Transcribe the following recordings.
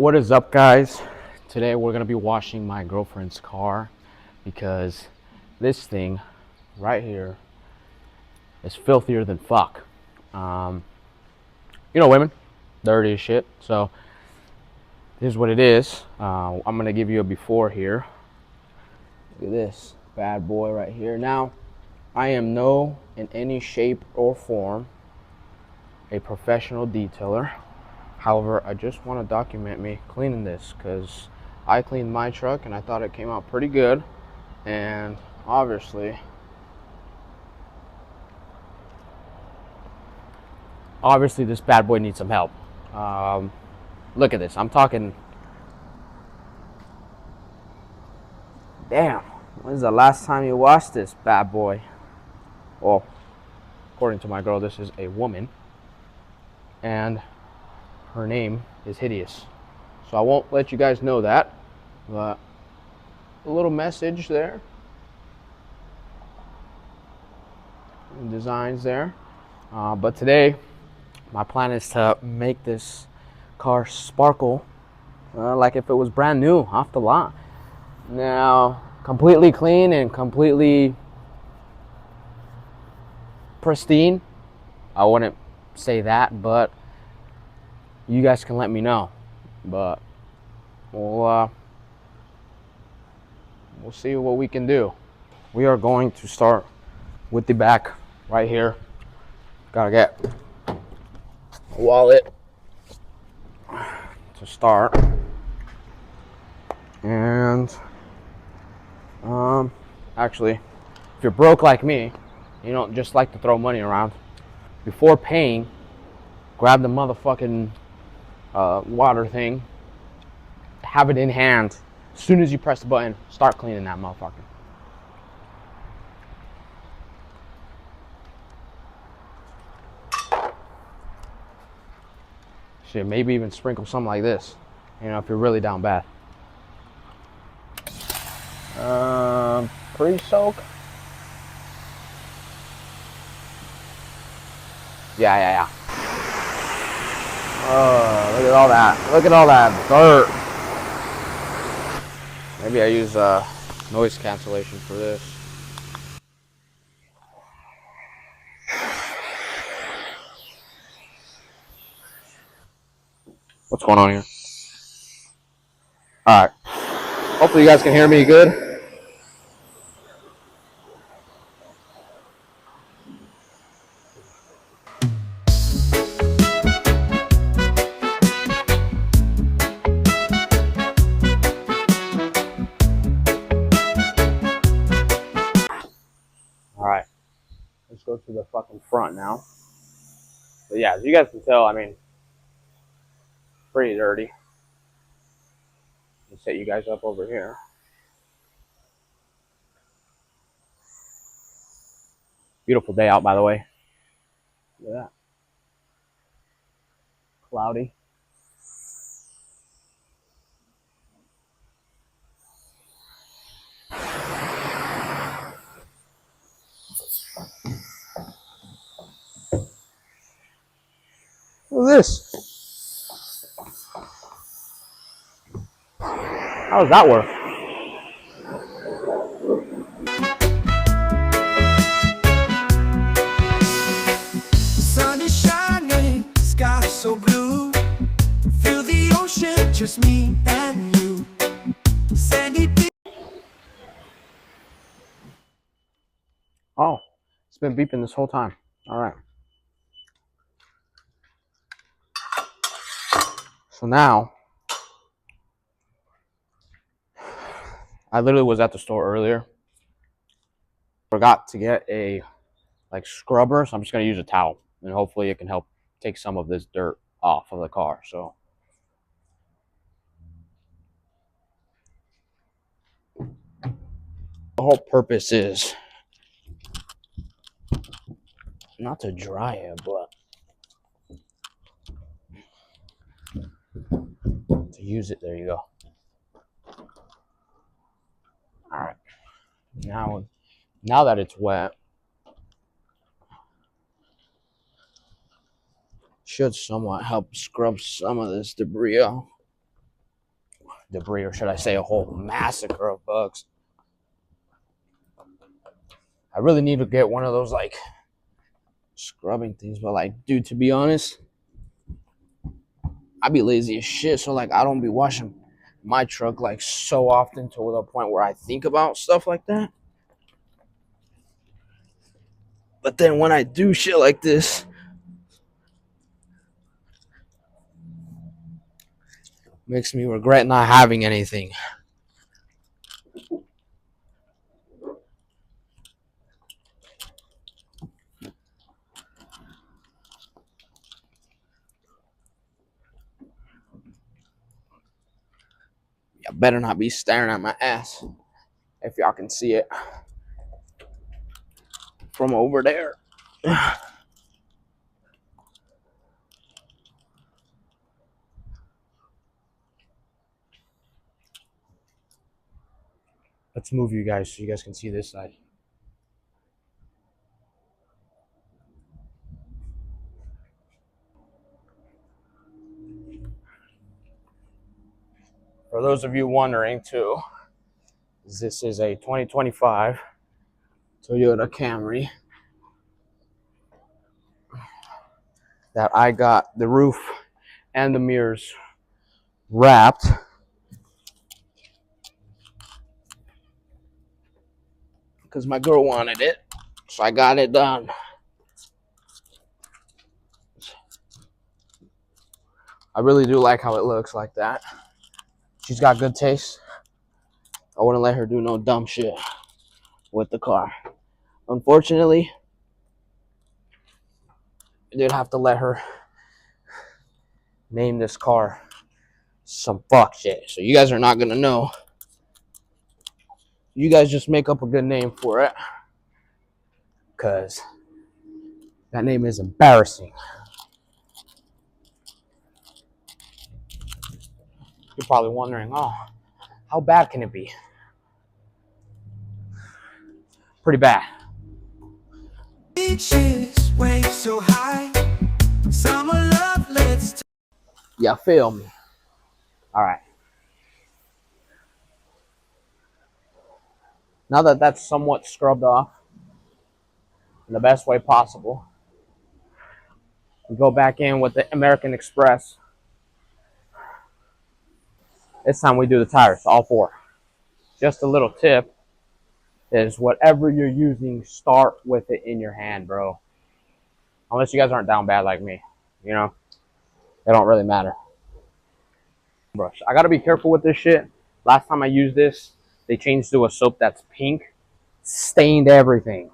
What is up, guys? Today we're gonna be washing my girlfriend's car because this thing right here is filthier than fuck. Women, dirty as shit. So here's what it is. I'm gonna give you a before here. Look at this bad boy right here. Now, I am in any shape or form a professional detailer. However, I just want to document me cleaning this because I cleaned my truck and I thought it came out pretty good. And obviously this bad boy needs some help. Look at this. I'm talking. Damn. When's the last time you washed this bad boy? Well, according to my girl, this is a woman. And her name is Hideous. So I won't let you guys know that. But a little message there. Designs there. But today, my plan is to make this car sparkle like if it was brand new off the lot. Now, completely clean and completely pristine, I wouldn't say that, but you guys can let me know. But we'll see what we can do. We are going to start with the back right here. Gotta get a wallet to start. And actually, if you're broke like me, you don't just like to throw money around. Before paying, grab the motherfucking water thing, have it in hand. As soon as you press the button, start cleaning that motherfucker. Shit, maybe even sprinkle something like this, if you're really down bad. Pre-soak. Yeah. Oh, look at all that. Look at all that dirt. Maybe I use noise cancellation for this. What's going on here? Alright. Hopefully you guys can hear me good. Alright. Let's go to the fucking front now. But yeah, as you guys can tell, pretty dirty. Let's set you guys up over here. Beautiful day out, by the way. Look at that. Cloudy. What is this? How does that work? Sun is shining, sky so blue. Feel the ocean, just me and you. Sandy beach. Oh, it's been beeping this whole time. Alright. So now, I literally was at the store earlier. Forgot to get a scrubber, so I'm just gonna use a towel, and hopefully it can help take some of this dirt off of the car. So the whole purpose is not to dry it, but to use it. There you go. All right. Now that it's wet, should somewhat help scrub some of this debris off. debris, or should I say a whole massacre of bugs. I really need to get one of those like scrubbing things, but like, dude, to be honest, I be lazy as shit, so like I don't be washing my truck like so often to the point where I think about stuff like that. But then when I do shit like this, makes me regret not having anything. You better not be staring at my ass if y'all can see it from over there. Let's move you guys so you guys can see this side. For those of you wondering too, this is a 2025 Toyota Camry that I got the roof and the mirrors wrapped because my girl wanted it, so I got it done. I really do like how it looks like that. She's got good taste. I wouldn't let her do no dumb shit with the car. Unfortunately, I did have to let her name this car some fuck shit. So you guys are not gonna know. You guys just make up a good name for it, because that name is embarrassing. You're probably wondering, oh, how bad can it be? Pretty bad. Beaches, waves so high. Summer love, let's Yeah, feel me. All right. Now that that's somewhat scrubbed off in the best way possible, we go back in with the American Express. This time we do the tires, all four. Just a little tip is whatever you're using, start with it in your hand, bro. Unless you guys aren't down bad like me, you know, it don't really matter. Brush. I gotta be careful with this shit. Last time I used this, they changed to a soap that's pink, stained everything.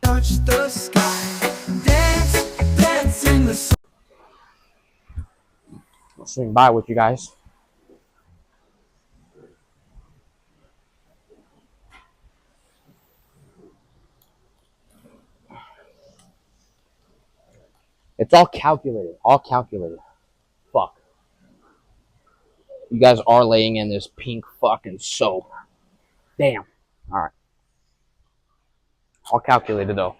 touch the sky. Dance, dance in the sun. I'll swing by with you guys. It's all calculated. All calculated. Fuck. You guys are laying in this pink fucking soap. Damn. Alright. All calculated though.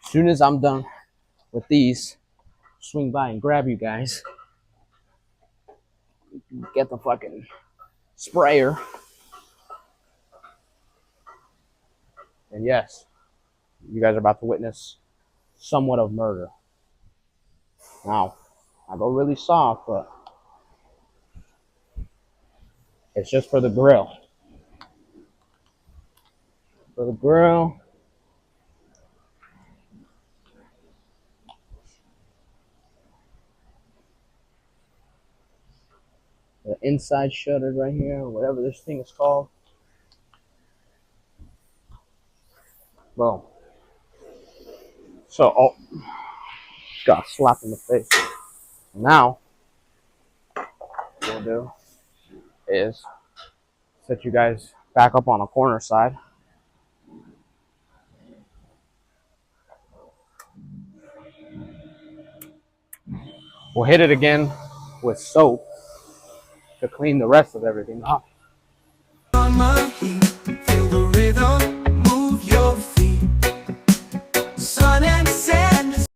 As soon as I'm done with these, swing by and grab you guys. Get the fucking sprayer. And yes, you guys are about to witness somewhat of murder. Now, I go really soft, but it's just for the grill. For the grill. The inside shutter right here, whatever this thing is called. Boom. So, oh, got slapped in the face. Now, what we'll do is set you guys back up on a corner side. We'll hit it again with soap to clean the rest of everything off. On my heat, feel the rhythm, move your feet. Sun and sand.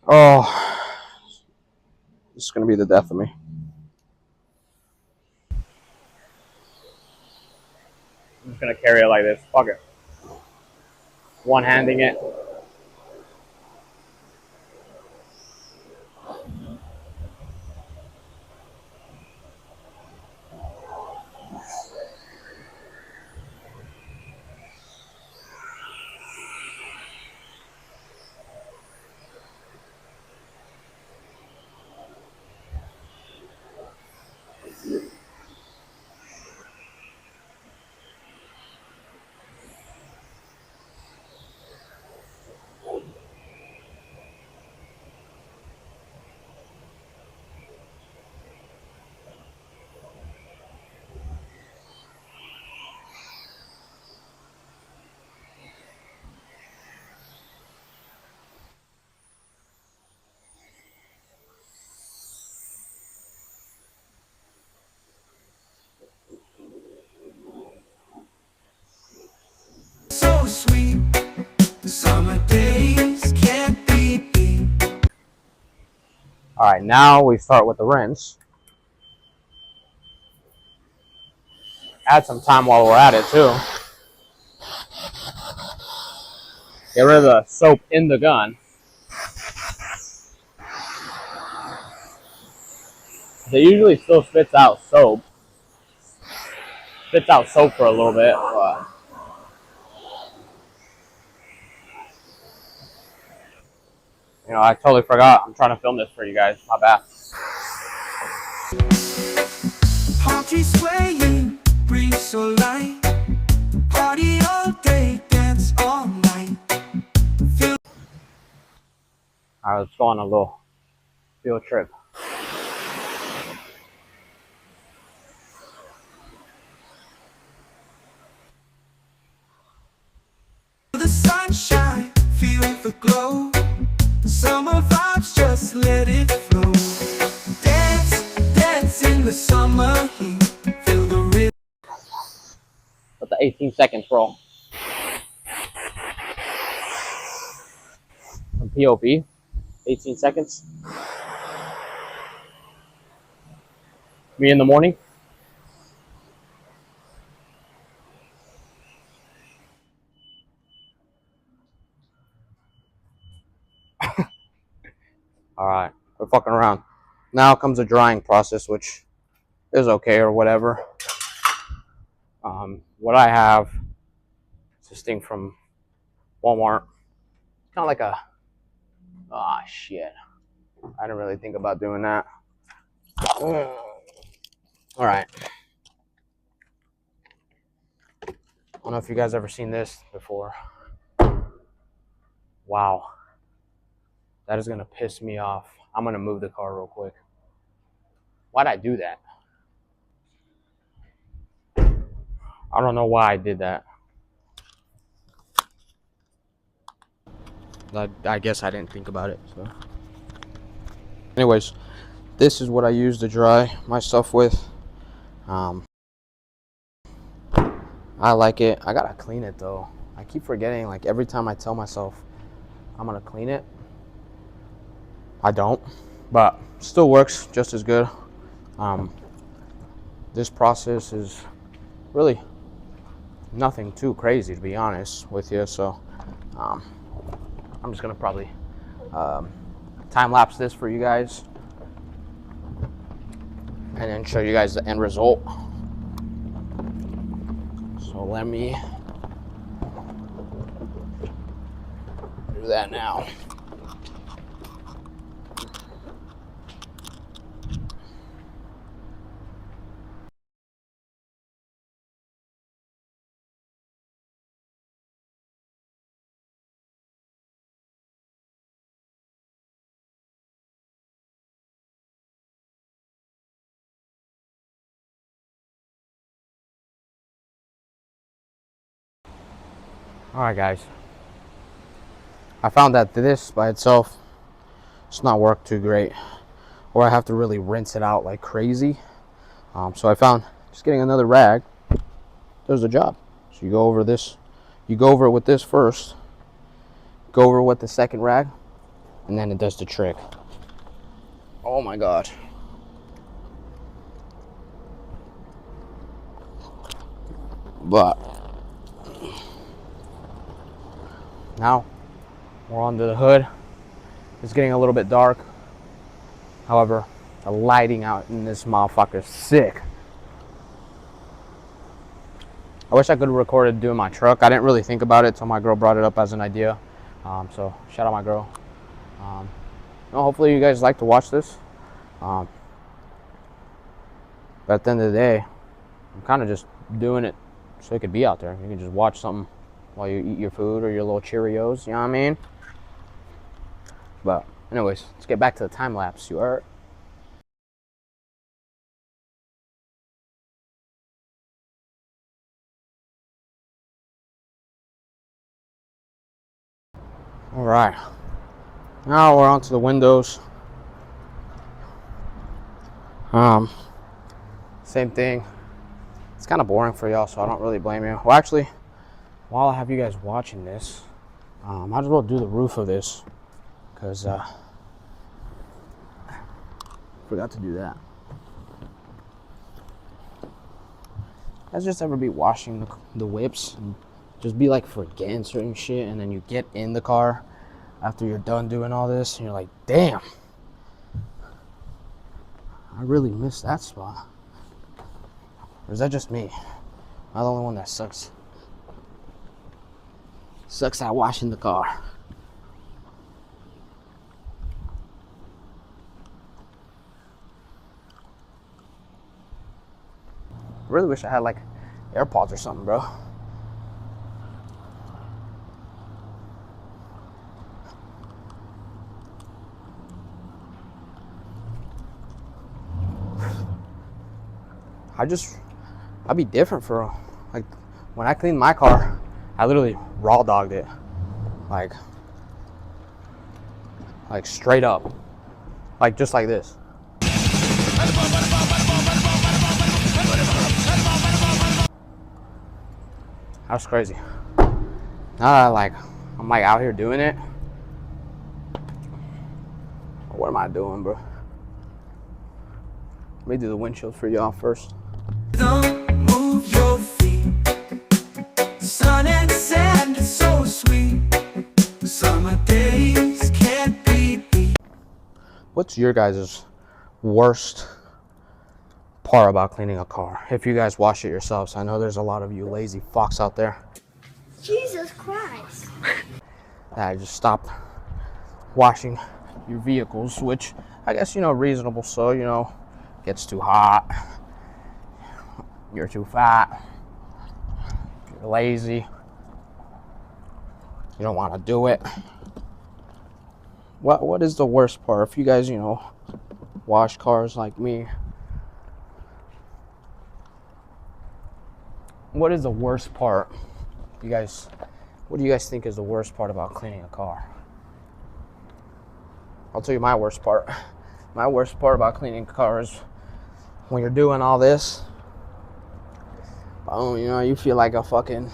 Oh, this is gonna be the death of me. I'm just gonna carry it like this. Fuck it. One-handing it. So sweet, the summer days can't be beat. All right, now we start with the rinse. Add some time while we're at it too. Get rid of the soap in the gun. It usually still spits out soap. Spits out soap for a little bit, but you know, I totally forgot. I'm trying to film this for you guys. My bad. Palm trees swaying, breeze so light. Party all day, dance all night. Feel All right, let's go on a little field trip. the sunshine, feel the glow. Summer vibes, just let it flow. Dance, dance in the summer heat. Feel the rhythm. Let the 18 seconds roll. Some POV. 18 seconds. Me in the morning. All right, we're fucking around. Now comes the drying process, which is okay or whatever. What I have is this thing from Walmart. It's kind of like a, ah, shit. I didn't really think about doing that. All right. I don't know if you guys ever seen this before. Wow. That is gonna piss me off. I'm gonna move the car real quick. Why'd I do that? I don't know why I did that. I guess I didn't think about it. So, anyways, this is what I use to dry my stuff with. I like it. I gotta clean it though. I keep forgetting. Like every time I tell myself I'm gonna clean it, I don't. But still works just as good. This process is really nothing too crazy, to be honest with you. So I'm just gonna probably time lapse this for you guys and then show you guys the end result. So let me do that now. Alright guys, I found that this by itself it's not work too great, or I have to really rinse it out like crazy. So I found just getting another rag does the job. So you go over this, you go over it with this first, go over it with the second rag, and then it does the trick. Oh my god. But now we're onto the hood. It's getting a little bit dark. However, the lighting out in this motherfucker is sick. I wish I could have recorded doing my truck. I didn't really think about it until my girl brought it up as an idea. So shout out my girl. Hopefully you guys like to watch this. But at the end of the day, I'm kind of just doing it so it could be out there. You can just watch something while you eat your food or your little Cheerios. You know what I mean? But anyways, let's get back to the time lapse. You are. All right. Now we're onto the windows. Same thing. It's kind of boring for y'all, so I don't really blame you. Well, actually, while I have you guys watching this, might as well do the roof of this, because forgot to do that. You guys just ever be washing the whips and just be like forgetting certain shit, and then you get in the car after you're done doing all this and you're like, damn, I really missed that spot? Or is that just me? Am I the only one that sucks at washing the car? I really wish I had like AirPods or something, bro. I'd be different for, like, when I cleaned my car, I literally raw dogged it, like straight up, like just like this. That's crazy. Now that I'm like out here doing it, what am I doing, bro? Let me do the windshield for y'all first. Don't move your feet. Sun and sand is so sweet. Summer days can't be beat. What's your guys' worst part about cleaning a car? If you guys wash it yourselves, I know there's a lot of you lazy fucks out there. Jesus Christ. That just stop washing your vehicles, which I guess, reasonable. So, gets too hot, you're too fat, you're lazy, you don't want to do it. What is the worst part? If you guys, wash cars like me, what is the worst part? What do you guys think is the worst part about cleaning a car? I'll tell you my worst part. My worst part about cleaning cars, when you're doing all this, boom, you feel like a fucking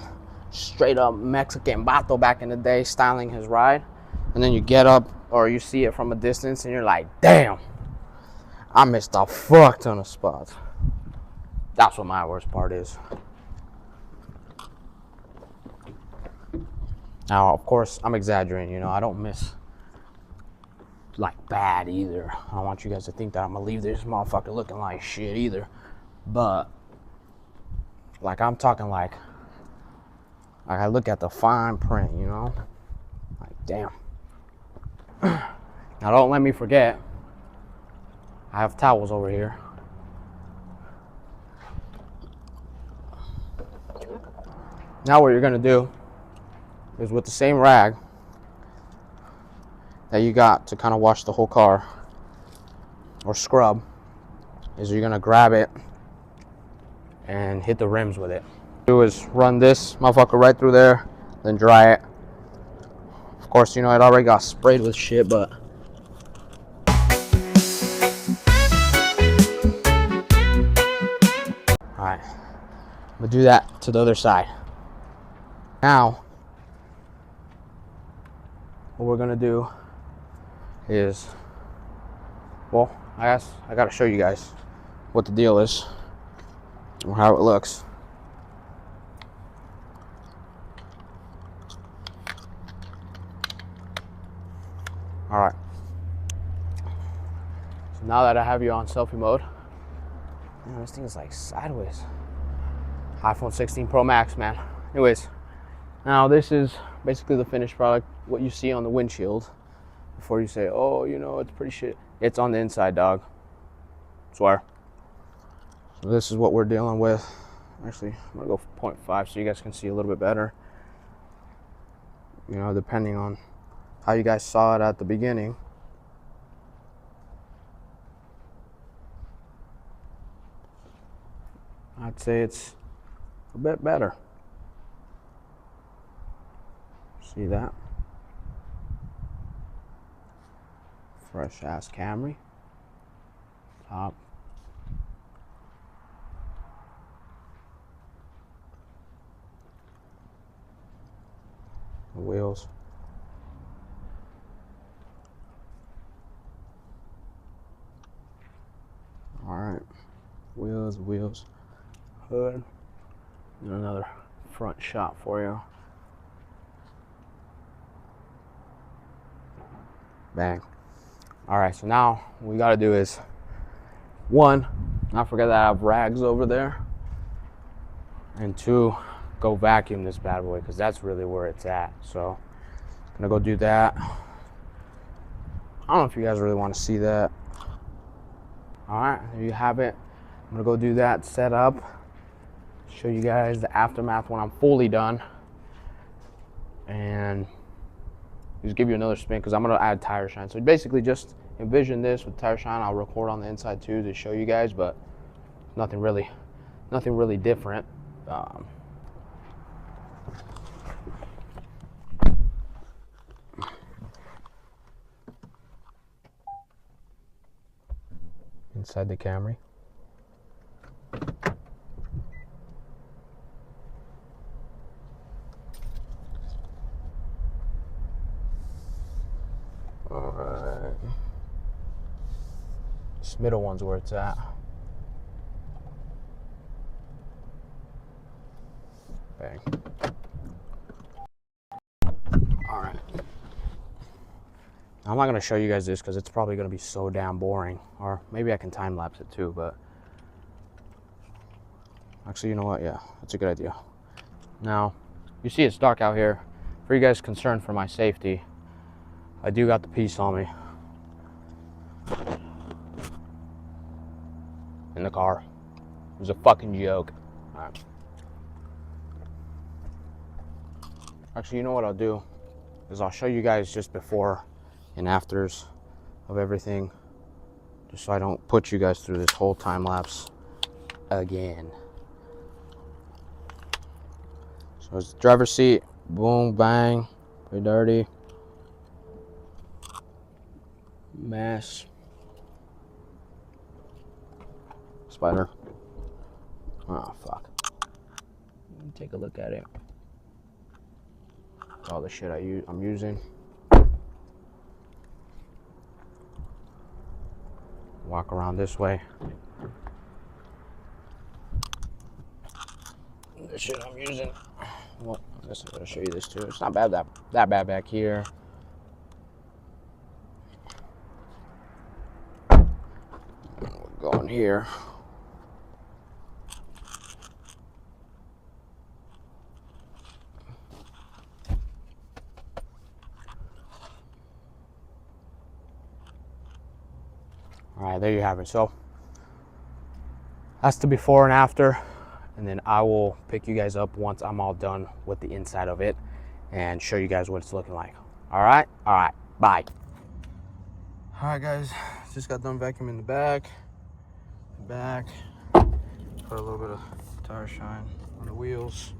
straight up Mexican vato back in the day styling his ride. And then you get up or you see it from a distance and you're like, damn, I missed a fuck ton of spots. That's what my worst part is. Now, of course, I'm exaggerating, I don't miss like bad either. I don't want you guys to think that I'm gonna leave this motherfucker looking like shit either. But like, I'm talking like I look at the fine print, like, damn. Now don't let me forget, I have towels over here. Now what you're gonna do is, with the same rag that you got to kind of wash the whole car or scrub, is you're gonna grab it and hit the rims with it. Do is run this motherfucker right through there, then dry it. Of course, it already got sprayed with shit, but alright, I'm gonna do that to the other side. Now what we're gonna do is, well, I guess I gotta show you guys what the deal is or how it looks. All right. So now that I have you on selfie mode, man, this thing is like sideways. iPhone 16 Pro Max, man. Anyways, now this is basically the finished product, what you see on the windshield. Before you say, oh, you know, it's pretty shit. It's on the inside, dog. Swear. So this is what we're dealing with. Actually, I'm gonna go 0.5 so you guys can see a little bit better. You know, depending on how you guys saw it at the beginning. I'd say it's a bit better. See that? Fresh ass Camry. Top. The wheels. Alright. Wheels. Hood. And another front shot for you. Bang. Alright, so now what we gotta do is, one, not forget that I have rags over there, and two, go vacuum this bad boy, because that's really where it's at. So gonna go do that. I don't know if you guys really want to see that. Alright, there you have it. I'm gonna go do that, set up, show you guys the aftermath when I'm fully done, and just give you another spin because I'm gonna add tire shine. So basically just envision this with tire shine. I'll record on the inside too to show you guys, but nothing really different. Inside the Camry. Alright. This middle one's where it's at. Bang. Alright. I'm not going to show you guys this because it's probably going to be so damn boring. Or maybe I can time lapse it too, but actually, you know what? Yeah, that's a good idea. Now, you see it's dark out here. For you guys concerned for my safety, I do got the piece on me in the car. It was a fucking joke. All right. Actually, you know what I'll do is I'll show you guys just before and afters of everything, just so I don't put you guys through this whole time lapse again. So it's the driver's seat, boom, bang, pretty dirty. Mess. Spider. Oh, fuck. Take a look at it. All the shit I'm using. Walk around this way. The shit I'm using. Well, I guess I'm gonna show you this too. It's not bad that bad back here. We're going here. All right, there you have it. So that's the before and after, and then I will pick you guys up once I'm all done with the inside of it and show you guys what it's looking like. All right, bye. All right, guys, just got done vacuuming the back, put a little bit of tire shine on the wheels,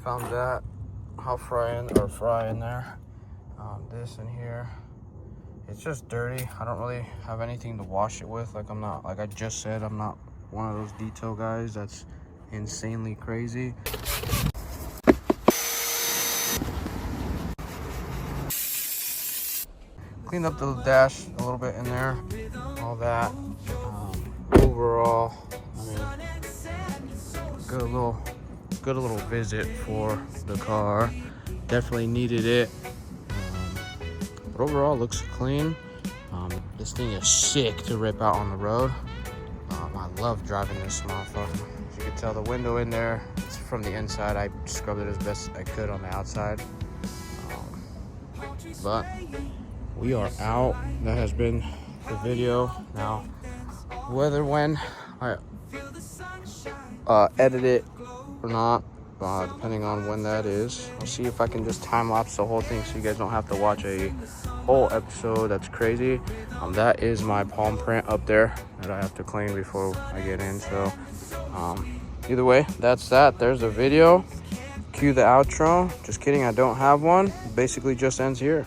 found that hot fry in there, this in here. It's just dirty. I don't really have anything to wash it with. Like I just said, I'm not one of those detail guys that's insanely crazy. cleaned up the dash a little bit in there, all that. Overall, I mean, good little visit for the car. Definitely needed it. But overall, looks clean. This thing is sick to rip out on the road. I love driving this motherfucker. As you can tell, the window in there, it's from the inside. I scrubbed it as best I could on the outside. But we are out. That has been the video. Now, when I edit it or not, depending on when that is, I'll see if I can just time lapse the whole thing so you guys don't have to watch a whole episode. That's crazy. That is my palm print up there that I have to clean before I get in. So either way, that's that. There's the video. Cue the outro. Just kidding, I don't have one. Basically just ends here.